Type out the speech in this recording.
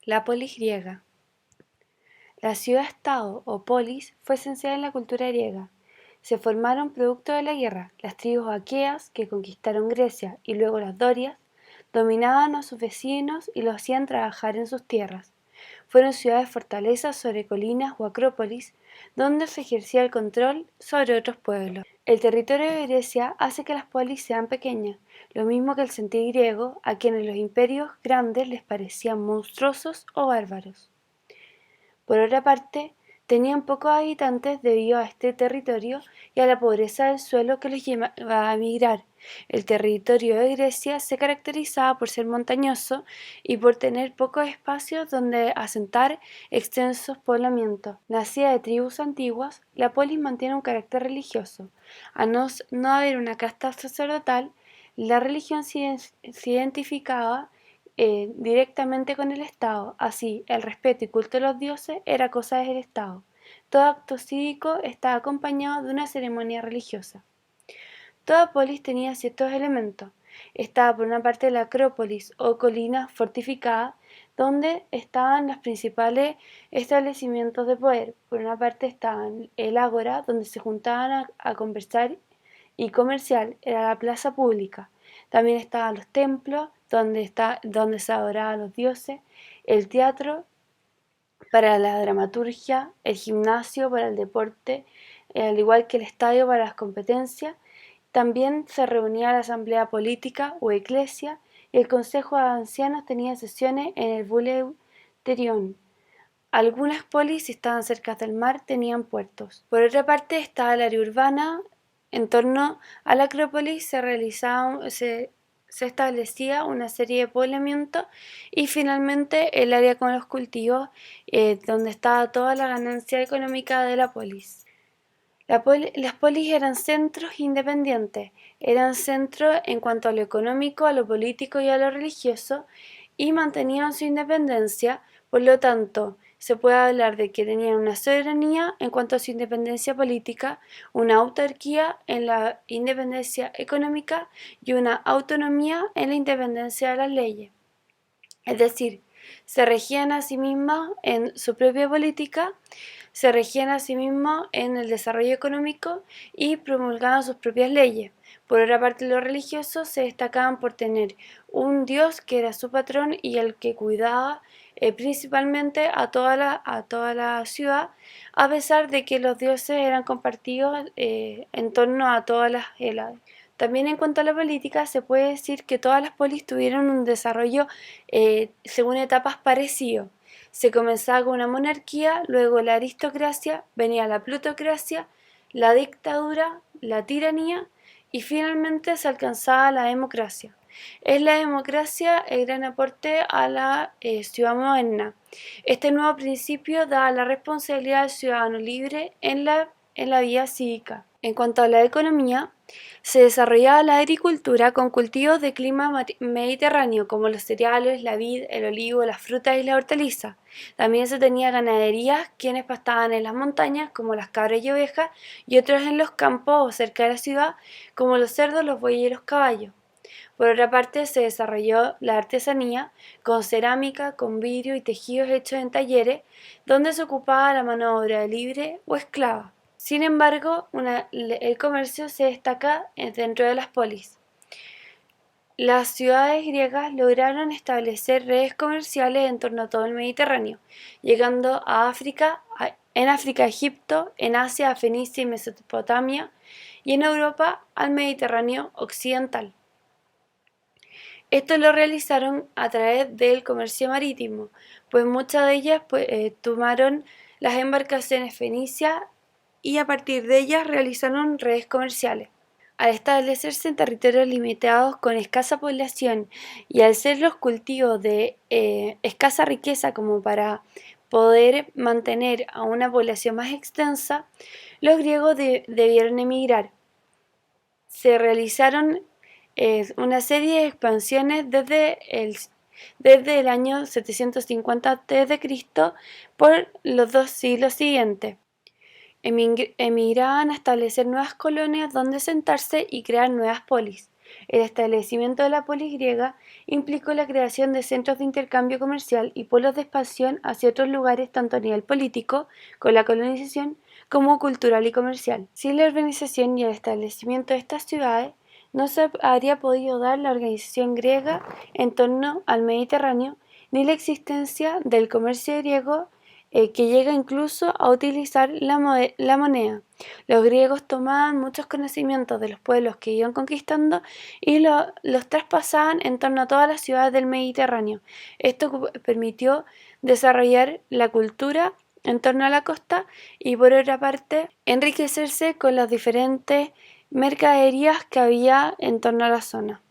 La polis griega. La ciudad-estado o polis fue esencial en la cultura griega. Se formaron producto de la guerra. Las tribus aqueas, que conquistaron Grecia, y luego las dorias, dominaban a sus vecinos y los hacían trabajar en sus tierras. Fueron ciudades fortalezas sobre colinas o acrópolis, donde se ejercía el control sobre otros pueblos. El territorio de Grecia hace que las polis sean pequeñas, lo mismo que el sentir griego, a quienes los imperios grandes les parecían monstruosos o bárbaros. Por otra parte, tenían pocos habitantes debido a este territorio y a la pobreza del suelo que los llevaba a migrar. El territorio de Grecia se caracterizaba por ser montañoso y por tener pocos espacios donde asentar extensos poblamientos. Nacida de tribus antiguas, la polis mantiene un carácter religioso. A no haber una casta sacerdotal, la religión se identificaba directamente con el Estado. Así, el respeto y culto a los dioses era cosa del Estado. Todo acto cívico estaba acompañado de una ceremonia religiosa. Toda polis tenía ciertos elementos. Estaba por una parte la Acrópolis o colina fortificada, donde estaban los principales establecimientos de poder. Por una parte estaban el ágora, donde se juntaban a conversar y comercial, era la plaza pública. También estaban los templos, donde se adoraban a los dioses, el teatro para la dramaturgia, el gimnasio para el deporte, al igual que el estadio para las competencias. También se reunía la asamblea política o eclesia y el consejo de ancianos tenía sesiones en el Bouleuterion. Algunas polis, si estaban cerca del mar, tenían puertos. Por otra parte estaba el área urbana. En torno a la Acrópolis se establecía una serie de poblamientos y finalmente el área con los cultivos, donde estaba toda la ganancia económica de la polis. Las polis eran centros independientes, eran centros en cuanto a lo económico, a lo político y a lo religioso, y mantenían su independencia. Por lo tanto, se puede hablar de que tenían una soberanía en cuanto a su independencia política, una autarquía en la independencia económica y una autonomía en la independencia de las leyes. Es decir, se regían a sí mismas en su propia política, se regían a sí mismos en el desarrollo económico y promulgaban sus propias leyes. Por otra parte, los religiosos se destacaban por tener un dios que era su patrón y el que cuidaba principalmente a toda la ciudad, a pesar de que los dioses eran compartidos en torno a todas las Hélades. También en cuanto a la política, se puede decir que todas las polis tuvieron un desarrollo según etapas parecido. Se comenzaba con una monarquía, luego la aristocracia, venía la plutocracia, la dictadura, la tiranía y finalmente se alcanzaba la democracia. Es la democracia el gran aporte a la ciudad moderna. Este nuevo principio da la responsabilidad al ciudadano libre en la vida cívica. En cuanto a la economía, se desarrollaba la agricultura con cultivos de clima mediterráneo como los cereales, la vid, el olivo, las frutas y la hortaliza. También se tenía ganaderías, quienes pastaban en las montañas como las cabras y ovejas y otros en los campos o cerca de la ciudad como los cerdos, los bueyes y los caballos. Por otra parte, se desarrolló la artesanía con cerámica, con vidrio y tejidos hechos en talleres, donde se ocupaba la mano de obra libre o esclava. Sin embargo, el comercio se destaca dentro de las polis. Las ciudades griegas lograron establecer redes comerciales en torno a todo el Mediterráneo, llegando en África a Egipto, en Asia a Fenicia y Mesopotamia, y en Europa al Mediterráneo occidental. Esto lo realizaron a través del comercio marítimo, pues muchas de ellas tomaron las embarcaciones fenicias y a partir de ellas realizaron redes comerciales. Al establecerse en territorios limitados con escasa población y al ser los cultivos de escasa riqueza como para poder mantener a una población más extensa, los griegos debieron emigrar. Se realizaron una serie de expansiones desde el año 750 a.C. por los 2 siglos siguientes. Emigraban a establecer nuevas colonias donde sentarse y crear nuevas polis. El establecimiento de la polis griega implicó la creación de centros de intercambio comercial y polos de expansión hacia otros lugares tanto a nivel político, con la colonización, como cultural y comercial. Sin la urbanización y el establecimiento de estas ciudades, no se habría podido dar la organización griega en torno al Mediterráneo, ni la existencia del comercio griego que llega incluso a utilizar la moneda. Los griegos tomaban muchos conocimientos de los pueblos que iban conquistando y los traspasaban en torno a todas las ciudades del Mediterráneo. Esto permitió desarrollar la cultura en torno a la costa y por otra parte enriquecerse con las diferentes mercaderías que había en torno a la zona.